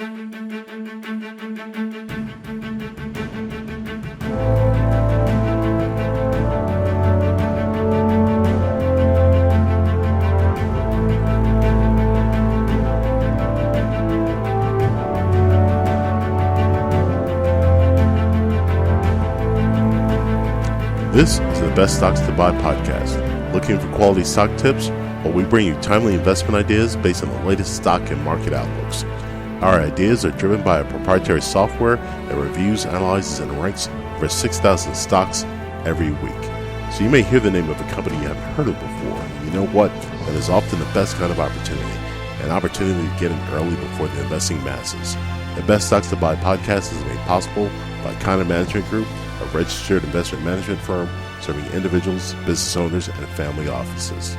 This is the Best Stocks to Buy podcast. Looking for quality stock tips? Well, we bring you timely investment ideas based on the latest stock and market outlooks. Our ideas are driven by a proprietary software that reviews, analyzes, and ranks over 6,000 stocks every week. So you may hear the name of a company you haven't heard of before. And you know what? That is often the best kind of opportunity. An opportunity to get in early before the investing masses. The Best Stocks to Buy podcast is made possible by Kind Management Group, a registered investment management firm serving individuals, business owners, and family offices.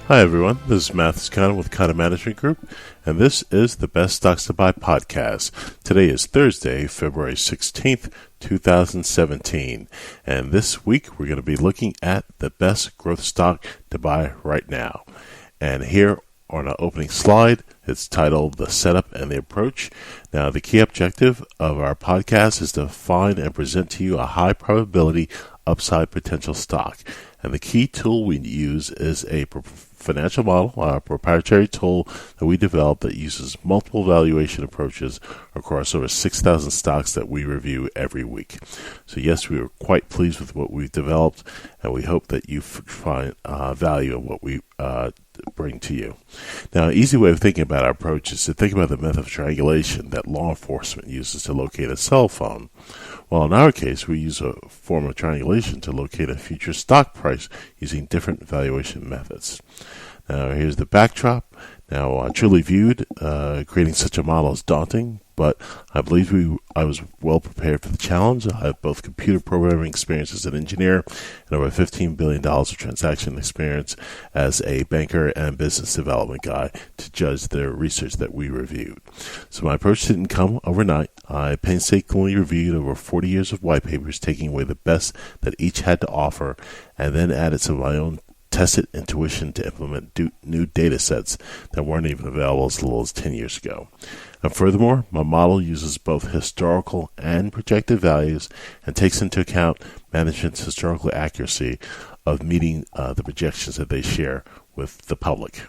Hi everyone, this is Mathis Khan with Kind Management Group, and this is the Best Stocks to Buy podcast. Today is Thursday, February 16th, 2017, and this week we're going to be looking at the best growth stock to buy right now. And here on our opening slide, it's titled The Setup and the Approach. Now, the key objective of our podcast is to find and present to you a high probability upside potential stock. And the key tool we use is a financial model, a proprietary tool that we developed that uses multiple valuation approaches across over 6,000 stocks that we review every week. So yes, we are quite pleased with what we've developed, and we hope that you find value in what we bring to you. Now, an easy way of thinking about our approach is to think about the method of triangulation that law enforcement uses to locate a cell phone. Well, in our case, we use a form of triangulation to locate a future stock price using different valuation methods. Now, here's the backdrop. Now, truly viewed, creating such a model is daunting, but I believe I was well prepared for the challenge. I have both computer programming experience as an engineer and over $15 billion of transaction experience as a banker and business development guy to judge the research that we reviewed. So my approach didn't come overnight. I painstakingly reviewed over 40 years of white papers, taking away the best that each had to offer, and then added some of my own tested intuition to implement new data sets that weren't even available as little as 10 years ago. And furthermore, my model uses both historical and projected values and takes into account management's historical accuracy of meeting the projections that they share with the public.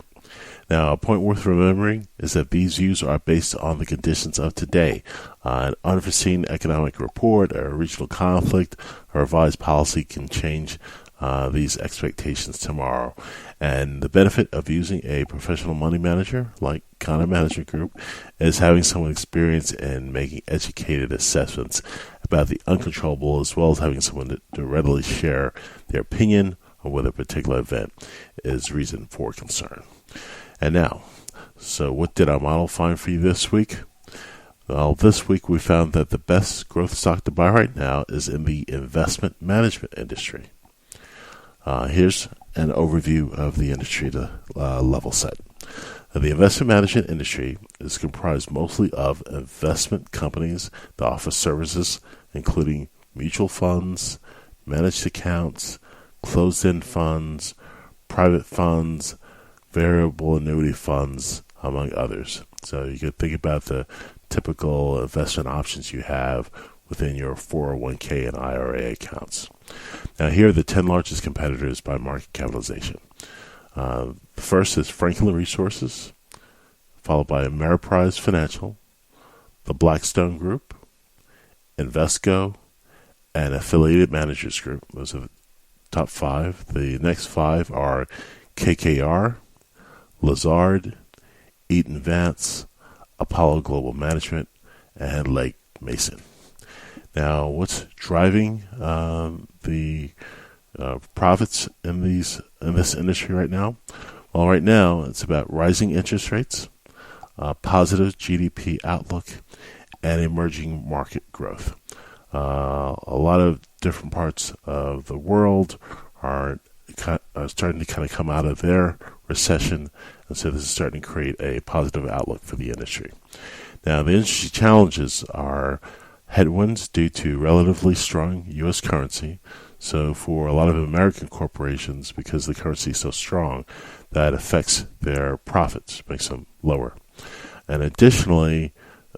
Now, a point worth remembering is that these views are based on the conditions of today. An unforeseen economic report, a regional conflict, or revised policy can change these expectations tomorrow. And the benefit of using a professional money manager like Kind Management Group is having someone experienced in making educated assessments about the uncontrollable, as well as having someone to readily share their opinion on whether a particular event is reason for concern. And now, so what did our model find for you this week? Well, this week we found that the best growth stock to buy right now is in the investment management industry. Here's an overview of the industry to level set. The investment management industry is comprised mostly of investment companies that offer services including mutual funds, managed accounts, closed-end funds, private funds, variable annuity funds, among others. So you can think about the typical investment options you have within your 401k and IRA accounts. Now, here are the 10 largest competitors by market capitalization. The first is Franklin Resources, followed by Ameriprise Financial, the Blackstone Group, Invesco, and Affiliated Managers Group. Those are the top 5. The next 5 are KKR, Lazard, Eaton Vance, Apollo Global Management, and Lake Mason. Now, what's driving the profits in this industry right now? Well, right now it's about rising interest rates, positive GDP outlook, and emerging market growth. A lot of different parts of the world are starting to kind of come out of their recession, and so this is starting to create a positive outlook for the industry. Now, the industry challenges are headwinds due to relatively strong U.S. currency. So for a lot of American corporations, because the currency is so strong, that affects their profits, makes them lower. And additionally,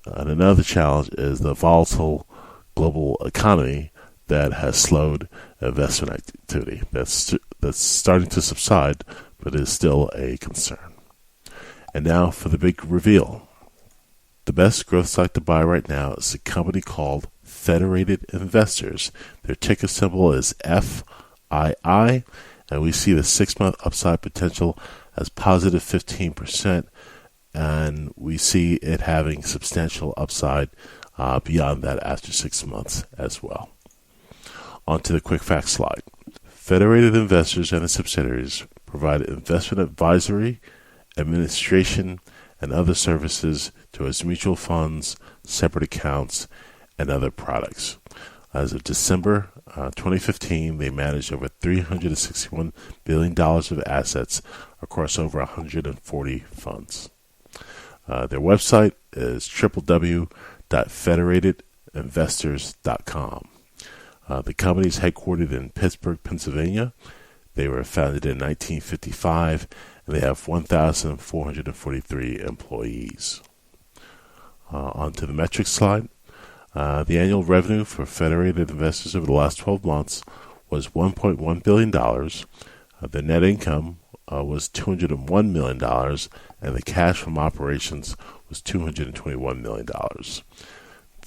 another challenge is the volatile global economy that has slowed investment activity. That's starting to subside, but is still a concern. And now for the big reveal. The best growth stock to buy right now is a company called Federated Investors. Their ticker symbol is FII, and we see the 6-month upside potential as positive 15%, and we see it having substantial upside beyond that after 6 months as well. On to the quick facts slide. Federated Investors and its subsidiaries provide investment advisory, administration, and other services to its mutual funds, separate accounts, and other products. As of December 2015, they managed over $361 billion of assets across over 140 funds. Their website is www.federatedinvestors.com. The company is headquartered in Pittsburgh, Pennsylvania. They were founded in 1955, and they have 1,443 employees. On to the metrics slide. The annual revenue for Federated Investors over the last 12 months was $1.1 billion. The net income was $201 million, and the cash from operations was $221 million.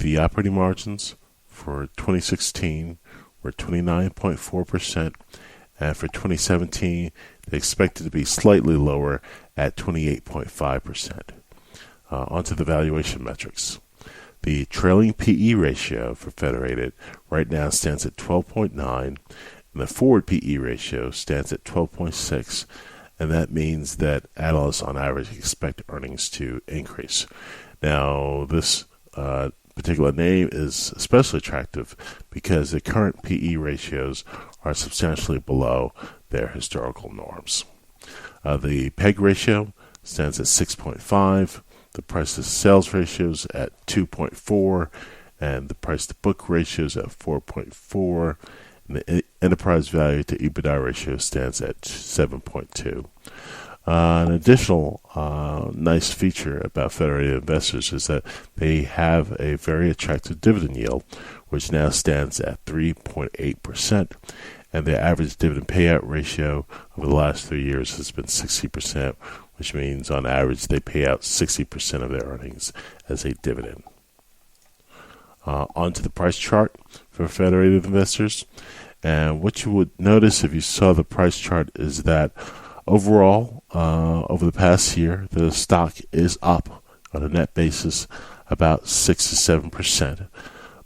The operating margins for 2016 were 29.4%, and for 2017, they expected to be slightly lower at 28.5%. Onto the valuation metrics. The trailing PE ratio for Federated right now stands at 12.9, and the forward PE ratio stands at 12.6, and that means that analysts on average expect earnings to increase. Now, this particular name is especially attractive because the current PE ratios are substantially below their historical norms. The PEG ratio stands at 6.5. The price-to-sales ratio is at 2.4, and the price-to-book ratio is at 4.4, and the enterprise value to EBITDA ratio stands at 7.2. An additional nice feature about Federated Investors is that they have a very attractive dividend yield, which now stands at 3.8%, and their average dividend payout ratio over the last 3 years has been 60%, which means on average they pay out 60% of their earnings as a dividend. Onto the price chart for Federated Investors. And what you would notice if you saw the price chart is that overall, over the past year, the stock is up on a net basis about 6 to 7%,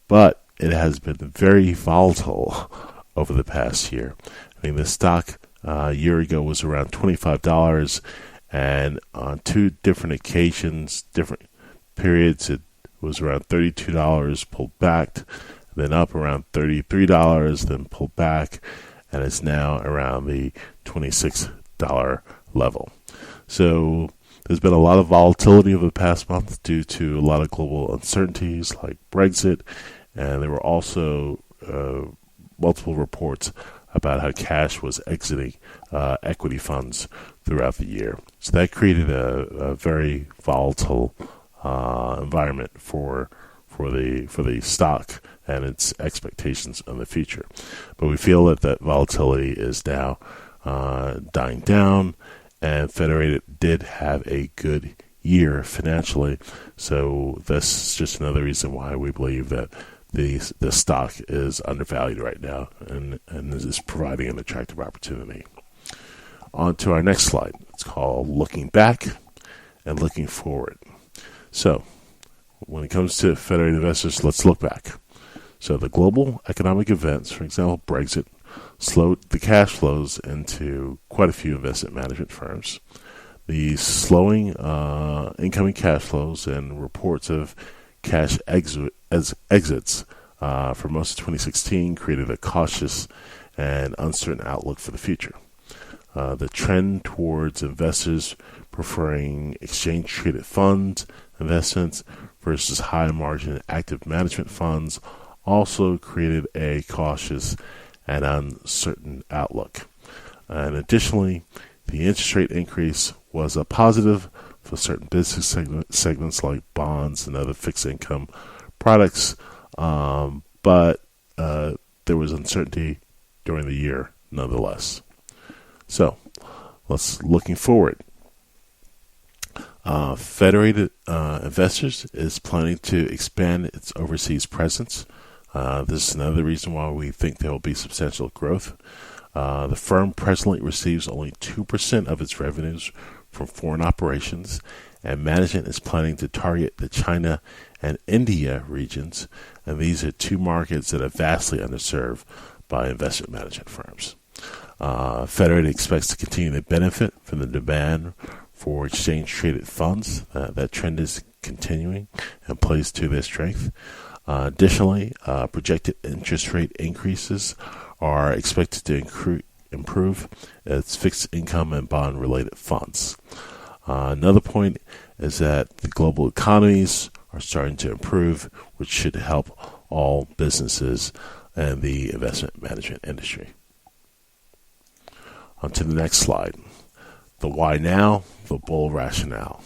but it has been very volatile over the past year. I mean, the stock a year ago was around $25, and on two different occasions, different periods, it was around $32, pulled back, then up around $33, then pulled back, and it's now around the $26 level. So there's been a lot of volatility over the past month due to a lot of global uncertainties like Brexit, and there were also multiple reports about how cash was exiting equity funds throughout the year. So that created a very volatile environment for the stock and its expectations in the future. But we feel that volatility is now dying down, and Federated did have a good year financially. So that's just another reason why we believe that the stock is undervalued right now and is providing an attractive opportunity. On to our next slide. It's called Looking Back and Looking Forward. So when it comes to Federated Investors, let's look back. So the global economic events, for example, Brexit, slowed the cash flows into quite a few investment management firms. The slowing incoming cash flows and reports of cash exits for most of 2016 created a cautious and uncertain outlook for the future. The trend towards investors preferring exchange-traded fund investments versus high-margin active management funds also created a cautious and uncertain outlook. And additionally, the interest rate increase was a positive for certain business segments like bonds and other fixed income products, but there was uncertainty during the year nonetheless. So, looking forward. Federated Investors is planning to expand its overseas presence. This is another reason why we think there will be substantial growth. The firm presently receives only 2% of its revenues from foreign operations, and management is planning to target the China and India regions, and these are two markets that are vastly underserved by investment management firms. Federated expects to continue to benefit from the demand for exchange-traded funds. That trend is continuing and plays to their strength. Additionally, projected interest rate increases are expected to improve its fixed income and bond-related funds. Another point is that the global economies are starting to improve, which should help all businesses and the investment management industry. On to the next slide. The why now, the bull rationale.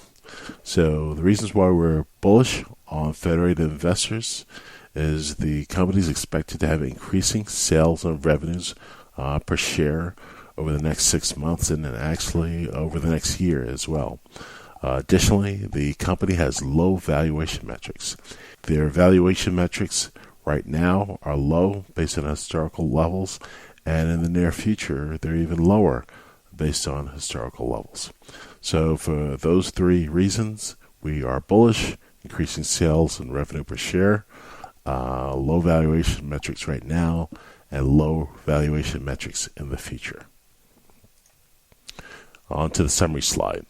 So the reasons why we're bullish on Federated Investors is the company is expected to have increasing sales and revenues per share over the next 6 months and then actually over the next year as well. Additionally, the company has low valuation metrics. Their valuation metrics right now are low based on historical levels, and in the near future, they're even lower based on historical levels. So for those three reasons, we are bullish, increasing sales and revenue per share, low valuation metrics right now, and low valuation metrics in the future. On to the summary slide.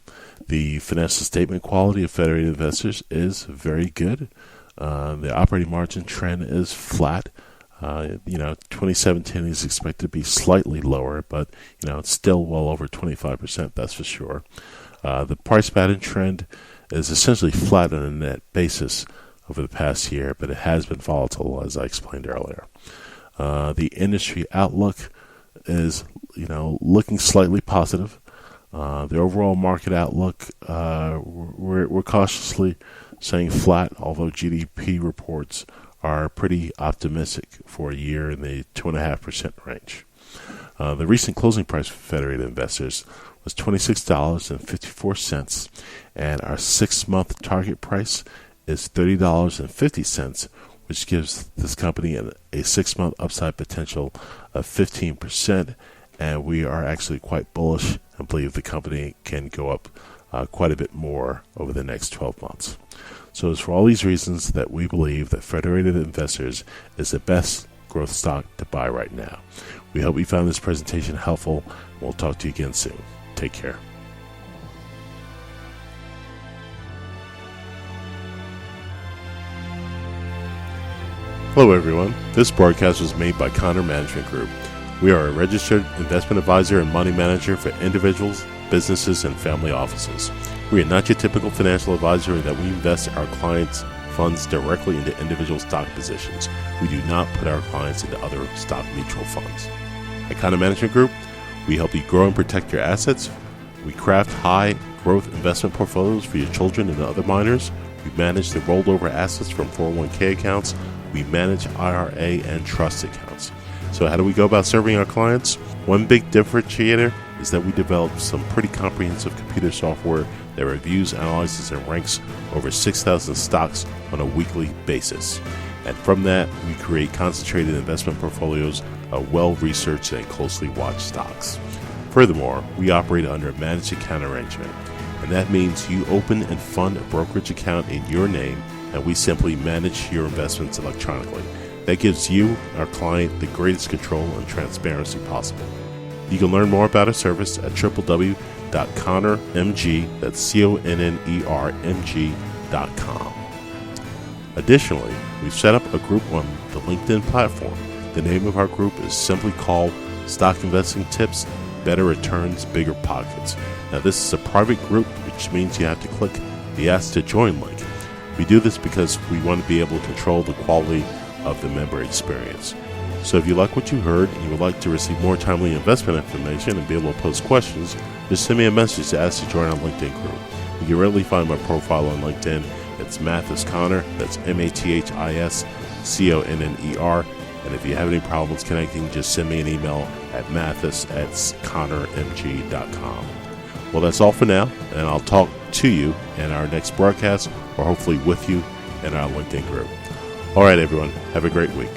The financial statement quality of Federated Investors is very good. The operating margin trend is flat. 2017 is expected to be slightly lower, but it's still well over 25%, that's for sure. The price pattern trend is essentially flat on a net basis over the past year, but it has been volatile, as I explained earlier. The industry outlook is, looking slightly positive. The overall market outlook, we're cautiously saying flat, although GDP reports are pretty optimistic for a year in the 2.5% range. The recent closing price for Federated Investors was $26.54, and our 6-month target price is $30.50, which gives this company a 6-month upside potential of 15%, and we are actually quite bullish and believe the company can go up quite a bit more over the next 12 months. So it's for all these reasons that we believe that Federated Investors is the best growth stock to buy right now. We hope you found this presentation helpful. We'll talk to you again soon. Take care. Hello everyone. This broadcast was made by Connor Management Group. We are a registered investment advisor and money manager for individuals, businesses, and family offices. We are not your typical financial advisor in that we invest our clients' funds directly into individual stock positions. We do not put our clients into other stock mutual funds. At Connor Management Group, we help you grow and protect your assets. We craft high growth investment portfolios for your children and other minors. We manage the rolled over assets from 401k accounts. We manage IRA and trust accounts. So how do we go about serving our clients? One big differentiator is that we developed some pretty comprehensive computer software that reviews, analyzes, and ranks over 6,000 stocks on a weekly basis. And from that, we create concentrated investment portfolios of well-researched and closely watched stocks. Furthermore, we operate under a managed account arrangement, and that means you open and fund a brokerage account in your name, and we simply manage your investments electronically. That gives you, our client, the greatest control and transparency possible. You can learn more about our service at www.connormg, that's CONNERMG.com. Additionally, we've set up a group on the LinkedIn platform. The name of our group is simply called Stock Investing Tips, Better Returns, Bigger Pockets. Now, this is a private group, which means you have to click the Ask to Join link. We do this because we want to be able to control the quality of the member experience. So if you like what you heard and you would like to receive more timely investment information and be able to post questions, just send me a message to ask to join our LinkedIn group. You can readily find my profile on LinkedIn. It's Mathis Conner. That's MathisConner. And if you have any problems connecting, just send me an email at mathis@connermg.com. Well, that's all for now, and I'll talk to you in our next broadcast, or hopefully with you in our LinkedIn group. All right, everyone, have a great week.